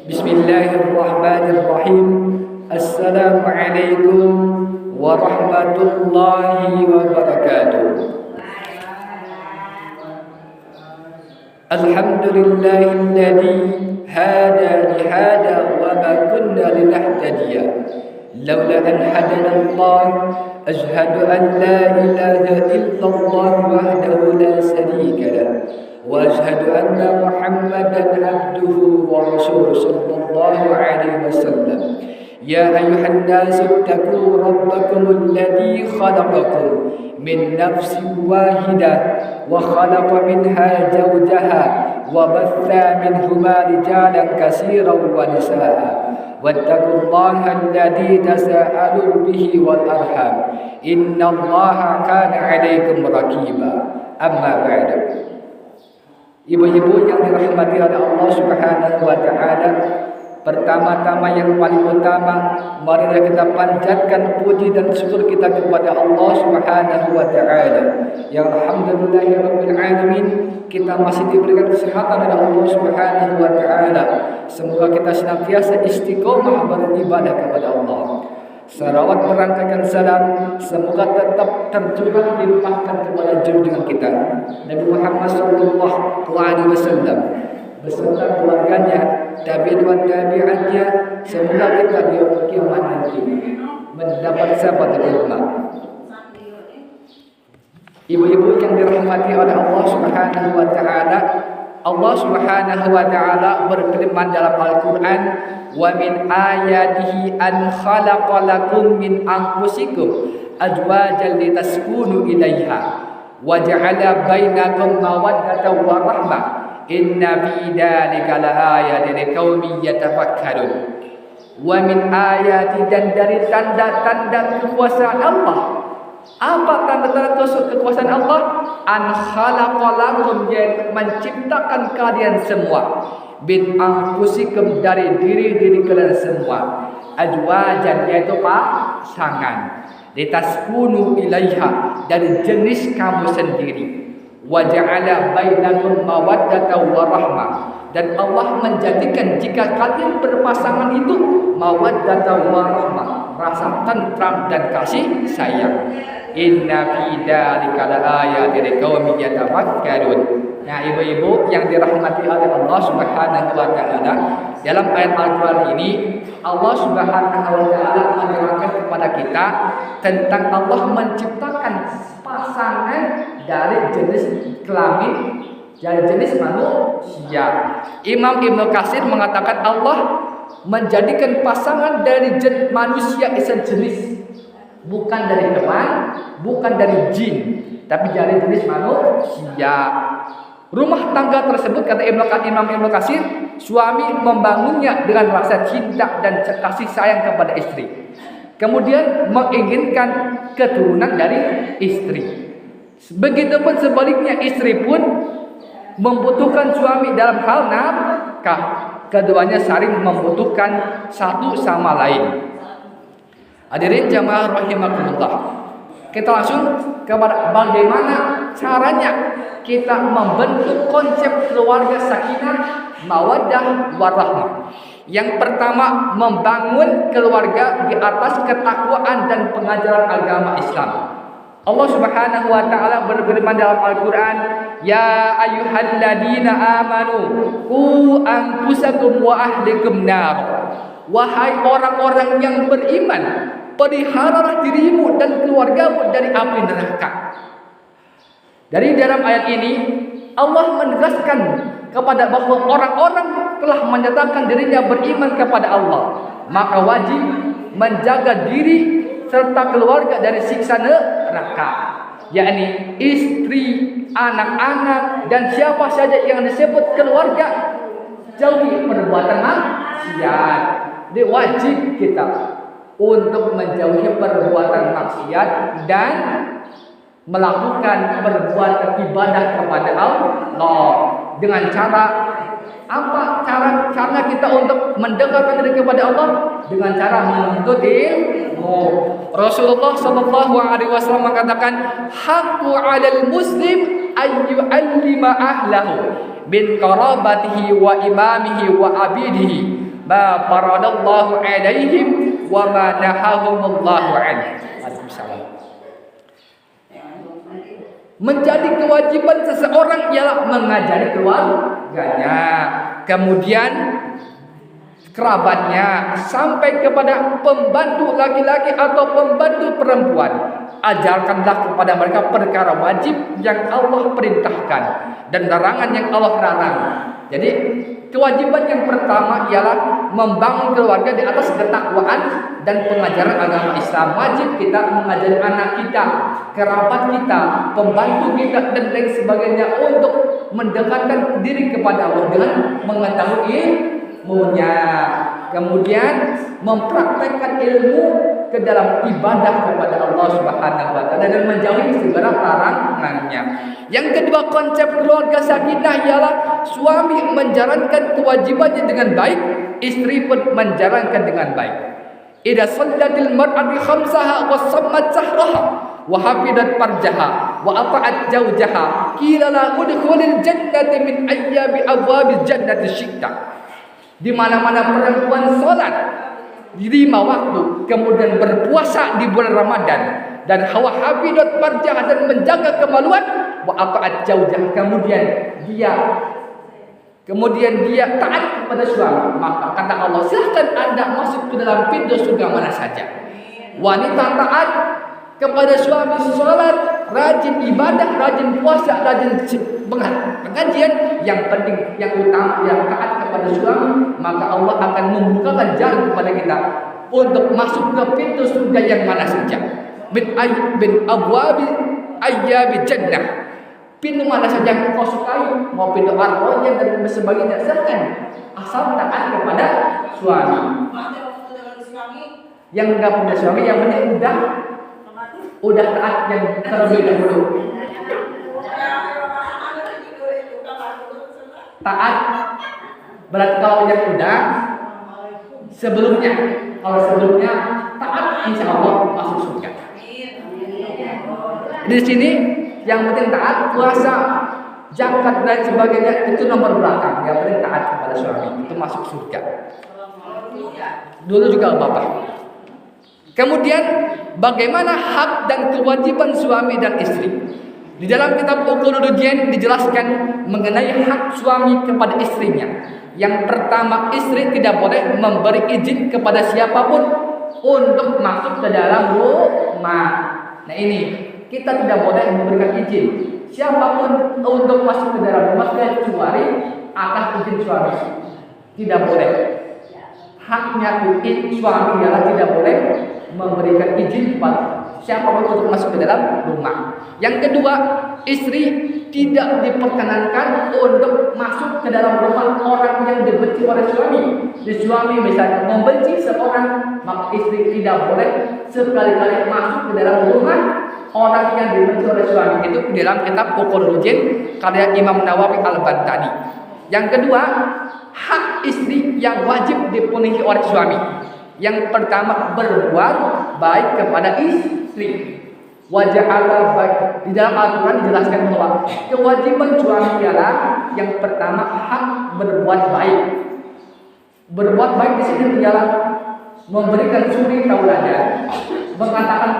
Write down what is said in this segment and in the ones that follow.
Bismillahirrahmanirrahim. Assalamualaikum warahmatullahi wabarakatuh. Alhamdulillahilladzi hada lihada wa ma kunna linahtadiya laula an hadana Allah. Ashhadu an la ilaha illallah wahdahu la sharika lah wa ashhadu anna Muhammadan abduhu wa rasuluhu sallallahu alaihi wasallam. Ya ayyuhan nasu ittaqu rabbakumul ladzi khalaqakum min nafsin wahidah wa khalaqa minha zawjaha wa batha minhuma rijalan katsiran wa nisaa. Wattaqullaha alladzi tasaalun bihi wal arham. Innallaha kana 'alaikum raqiba. Amma ba'du. Ibu-ibu yang dirahmati oleh Allah Subhanahu wa taala, pertama-tama yang paling utama, marilah kita panjatkan puji dan syukur kita kepada Allah Subhanahu wa taala. Yang alhamdulillahirabbil alamin, kita masih diberikan kesehatan oleh Allah Subhanahu wa taala. Semoga kita senantiasa istiqomah beribadah kepada Allah. Salawat berangkaikan salam semoga tetap tercurah dilimpahkan kepada junjungan kita Nabi Muhammad sallallahu alaihi wasallam beserta keluarganya, tabi'in wa tabi'atnya. Semoga kita di yaumul kiamat nanti mendapat syafaat ulama. Ibu-ibu yang dirahmati oleh Allah Subhanahu wa taala, Allah Subhanahu wa taala berfirman dalam Al-Qur'an, "Wa min ayatihi an khalaqa lakum min anfusikum azwajan litaskunu ilaiha wa ja'ala bainakum mawaddatan wa rahmah. Inna fi dzalika laayatin liqaumin yatafakkarun." Wa min ayati, dan dari tanda-tanda kekuasaan Allah. Apa tanda-tanda kekuasaan Allah? An khalaqalakum, yaitu menciptakan kalian semua, bin anfusikum, dari diri-diri kalian semua, azwajan, yaitu pasangan, litaskunu ilaiha, dari jenis kamu sendiri, wa ja'ala bainakum mawaddatan wa rahmah, dan Allah menjadikan jika kalian berpasangan itu mawaddatan wa rahmah, rasa tentram dan kasih sayang. Inna fi dzalika laayatin liqaumin yatafakkarun. Nah, ibu-ibu yang dirahmati oleh Allah Subhanahu wa taala, dalam ayat Al-Qur'an ini Allah Subhanahu wa taala menerangkan kepada kita tentang Allah menciptakan pasangan dari jenis kelamin, dari jenis manusia. Imam Ibnu Katsir mengatakan Allah menjadikan pasangan dari manusia sejenis, bukan dari hewan, bukan dari jin, tapi dari jenis manusia. Rumah tangga tersebut, kata Imam Ibnu Katsir, suami membangunnya dengan rasa cinta dan kasih sayang kepada istri, kemudian menginginkan keturunan dari istri. Begitupun sebaliknya, istri pun membutuhkan suami dalam hal nafkah. Keduanya saling membutuhkan satu sama lain. Hadirin jamaah rahimakumullah, kita langsung kepada bagaimana caranya kita membentuk konsep keluarga sakinah, mawaddah, warahmah. Yang pertama, membangun keluarga di atas ketakwaan dan pengajaran agama Islam. Allah Subhanahu wa taala berfirman dalam Al-Qur'an, "Ya ayyuhalladzina amanu qu anfusakum wa ahlikum nar." Wahai orang-orang yang beriman, peliharalah dirimu dan keluargamu dari api neraka. Dari dalam ayat ini Allah menegaskan kepada bahwa orang-orang telah menyatakan dirinya beriman kepada Allah, maka wajib menjaga diri serta keluarga dari siksa neraka, yakni istri, anak-anak, dan siapa saja yang disebut keluarga. Jauhi perbuatan maksiat. Jadi wajib kita untuk menjauhi perbuatan maksiat dan melakukan perbuatan ibadah kepada Allah. Dengan cara apa? Cara kita untuk mendekatkan diri kepada Allah dengan cara menuntut ilmu. Rasulullah sallallahu alaihi wasallam mengatakan, haqqu 'alal muslim ayyu 'allima ahlahu min qarabatihi wa imamihi wa abidihi ma faradallahu alaihim wa ma nahahumullahu an. Waalaikumsalam. Menjadi kewajiban seseorang ialah mengajari keluarganya, kemudian kerabatnya, sampai kepada pembantu laki-laki atau pembantu perempuan. Ajarkanlah kepada mereka perkara wajib yang Allah perintahkan dan larangan yang Allah larang. Jadi kewajiban yang pertama ialah membangun keluarga di atas ketakwaan dan pengajaran agama Islam. Wajib kita mengajari anak kita, kerabat kita, pembantu kita dan lain sebagainya untuk mendekatkan diri kepada Allah dengan mengetahui ilmunya. Kemudian mempraktekkan ilmu ke dalam ibadah kepada Allah Subhanahu wa taala dan menjauhi segala larangannya. Yang kedua, konsep keluarga sakinah ialah suami menjalankan kewajibannya dengan baik, istri pun menjalankan dengan baik. Idza sallatil mar'atu khamsaha wa sammat sahraha wa hafidat farjaha wa ata'at zawjaha qila la udkhulil jannati min ayyabi abwabil jannati syi'ta. Di mana-mana perempuan salat 5 waktu, kemudian berpuasa di bulan Ramadan dan hawa hafidat farjaha dan menjaga kemaluan wa ata'at zawjaha, kemudian dia taat kepada suami, maka kata Allah, silahkan Anda masuk ke dalam pintu surga mana saja. Wanita taat kepada suami, salat, rajin ibadah, rajin puasa, rajin pengajian, yang penting, yang utama, yang taat kepada suami, maka Allah akan membukakan jalan kepada kita untuk masuk ke pintu surga yang mana saja. Bin abwabi ayyabi jannah. Pintu mana saja yang kau sukai, mau pintu arrohnya dan sebagainya, silahkan, asal taat kepada suami. Yang enggak punya suami, yang penting udah taat yang terlebih dahulu. Taat berarti kalau yang udah sebelumnya, kalau sebelumnya taat, insya Allah masuk surga. Di sini yang penting taat, puasa, zakat dan sebagainya itu nomor belakang. Yang penting taat kepada suami, itu masuk surga. Dulu juga bapak. Kemudian bagaimana hak dan kewajiban suami dan istri? Di dalam kitab Uquluddin dijelaskan mengenai hak suami kepada istrinya. Yang pertama, istri tidak boleh memberi izin kepada siapapun untuk masuk ke dalam rumah. Nah ini, kita tidak boleh memberikan izin siapapun untuk masuk ke dalam rumah kecuali atas izin suami. Tidak boleh. Haknya suami ialah tidak boleh memberikan izin kepada siapapun untuk masuk ke dalam rumah. Yang kedua, istri tidak diperkenankan untuk masuk ke dalam rumah orang yang dibenci oleh suami. Di suami misalnya membenci seorang, maka istri tidak boleh sekali-kali masuk ke dalam rumah orang yang dibenci oleh suami. Itu di dalam kitab Uquluddin karya Imam Nawawi Al-Bantani. Yang kedua, hak istri yang wajib dipenuhi oleh suami. Yang pertama, berbuat baik kepada istri. Waja'ala baik. Di dalam Al-Quran dijelaskan bahwa kewajiban suami ialah yang pertama hak berbuat baik. Berbuat baik di sini ialah memberikan suri tauladan, mengatakan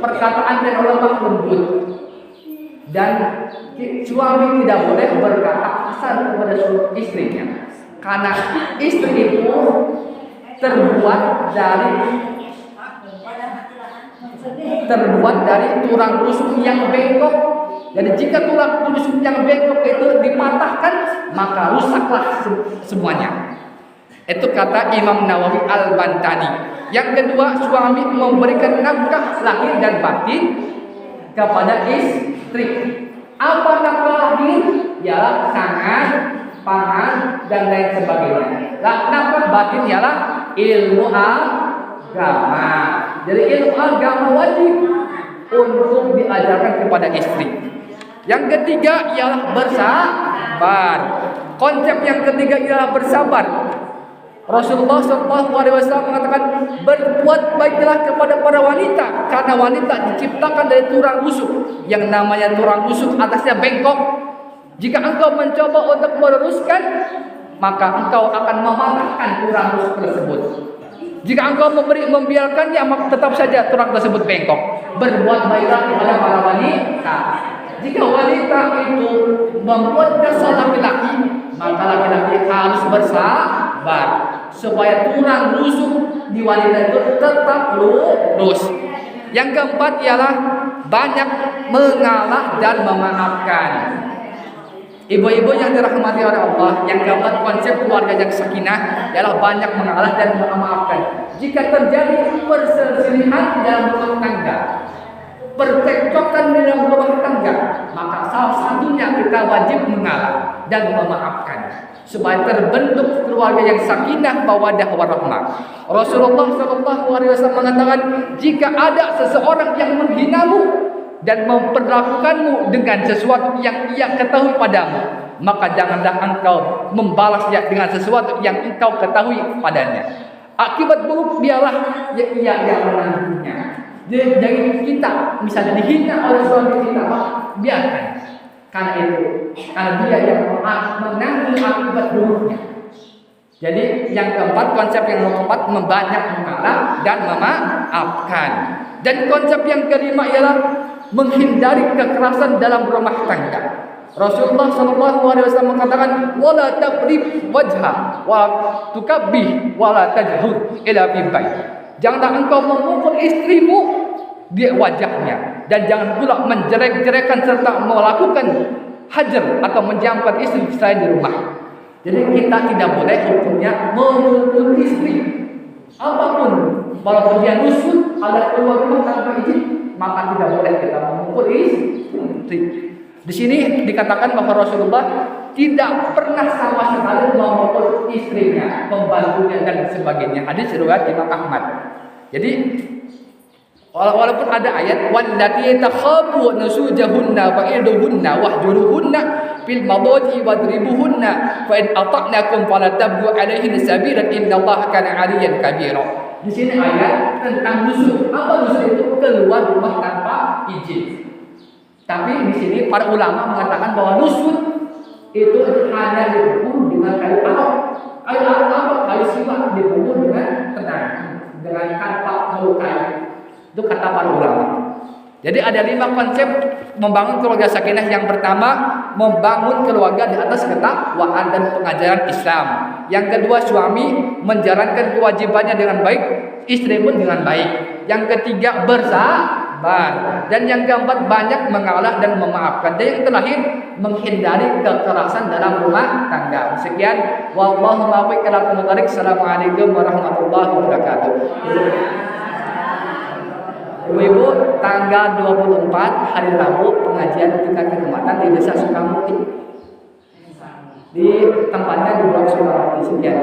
perkataan dan lemah lembut. Dan suami tidak boleh berkata kasar kepada istrinya, karena istri itu terbuat dari tulang rusuk yang bengkok. Jadi jika tulang rusuk yang bengkok itu dipatahkan, maka rusaklah semuanya. Itu kata Imam Nawawi Al-Bantani. Yang kedua, suami memberikan nafkah lahir dan batin kepada istri. Apa nafkah lahir? Ya, sangat, pangan dan lain sebagainya. Nafkah batin ialah ilmu agama. Jadi ilmu agama wajib untuk diajarkan kepada istri. Yang ketiga ialah bersabar. Konsep yang ketiga ialah bersabar. Rasulullah SAW mengatakan, berbuat baiklah kepada para wanita, karena wanita diciptakan dari tulang rusuk. Yang namanya tulang rusuk atasnya bengkok. Jika engkau mencoba untuk meluruskan, maka engkau akan mematahkan tulang rusuk tersebut. Jika engkau membiarkannya, maka tetap saja tulang tersebut bengkok. Berbuat baiklah kepada para wanita. Jika wanita itu membuat dosa laki-laki, maka laki-laki harus bersabar supaya tulang rusuk di wanita itu tetap lurus. Yang keempat ialah banyak mengalah dan memaafkan. Ibu-ibu yang dirahmati oleh Allah, yang keempat konsep keluarga yang sakinah ialah banyak mengalah dan memaafkan. Jika terjadi perselisihan dalam rumah tangga, percekcokan di dalam rumah tangga, maka salah satunya kita wajib mengalah dan memaafkan supaya terbentuk keluarga yang sakinah, mawaddah warahmah. Rasulullah SAW mengatakan, jika ada seseorang yang menghinamu dan memperlakukanmu dengan sesuatu yang ia ketahui padamu, maka janganlah engkau membalasnya dengan sesuatu yang engkau ketahui padanya. Akibat buruk biarlah ia yang menangguhnya. Jadi kita misalnya dihina oleh suami kita, biarkan. Karena dia yang menanggung akibat buruknya. Jadi yang keempat, konsep yang keempat membanyak mengalah dan memaafkan. Dan konsep yang kelima ialah menghindari kekerasan dalam rumah tangga. Rasulullah SAW mengatakan, wala tabrib wajha wa tukabbih wala tajhur ila bibai. Janganlah engkau memukul istrimu di wajahnya, dan jangan pula menjelek-jelekan serta melakukan hajar atau menjampat istri selain di rumah. Jadi kita tidak boleh hukumnya memukul istri apapun, walaupun dia nusuk alias keluar rumah tanpa izin, maka tidak boleh kita memukul istri. Di sini dikatakan bahwa Rasulullah tidak pernah sama sekali memukul istrinya, pembantunya dan sebagainya. Hadis riwayat Imam Ahmad. Jadi walaupun ada ayat wallati takhabu nusujahunna fa'iduhunna wahjuruhunna fil madaji wadribuhunna fa in ata'nakum fala tabghu 'alaihin sabilan innallaha kana 'aliyan kabira. Di sini ayat tentang nusuk. Apa nusuk itu? Keluar rumah tanpa izin. Tapi di sini para ulama mengatakan bahwa nusuk itu hanya dipukul dengan kayu arok. Kayu arok apa? Kayu siwak dipukul dengan tenang, dengan tanpa melukai. Itu kata para ulama. Jadi ada 5 konsep membangun keluarga sakinah. Yang pertama, membangun keluarga di atas ketakwaan dan pengajaran Islam. Yang kedua, suami menjalankan kewajibannya dengan baik, istri pun dengan baik. Yang ketiga, bersabar. Dan yang keempat, banyak mengalah dan memaafkan. Dan yang terakhir, menghindari kekerasan dalam rumah tangga. Sekian, wallahu muwaffiq ila aqwamit thoriq. Assalamualaikum warahmatullahi wabarakatuh. Ibu-ibu, tanggal 24 hari Rabu pengajian tingkat kehormatan di Desa Sukamukti. Di tempatnya di Blok Sukamukti. Sekian.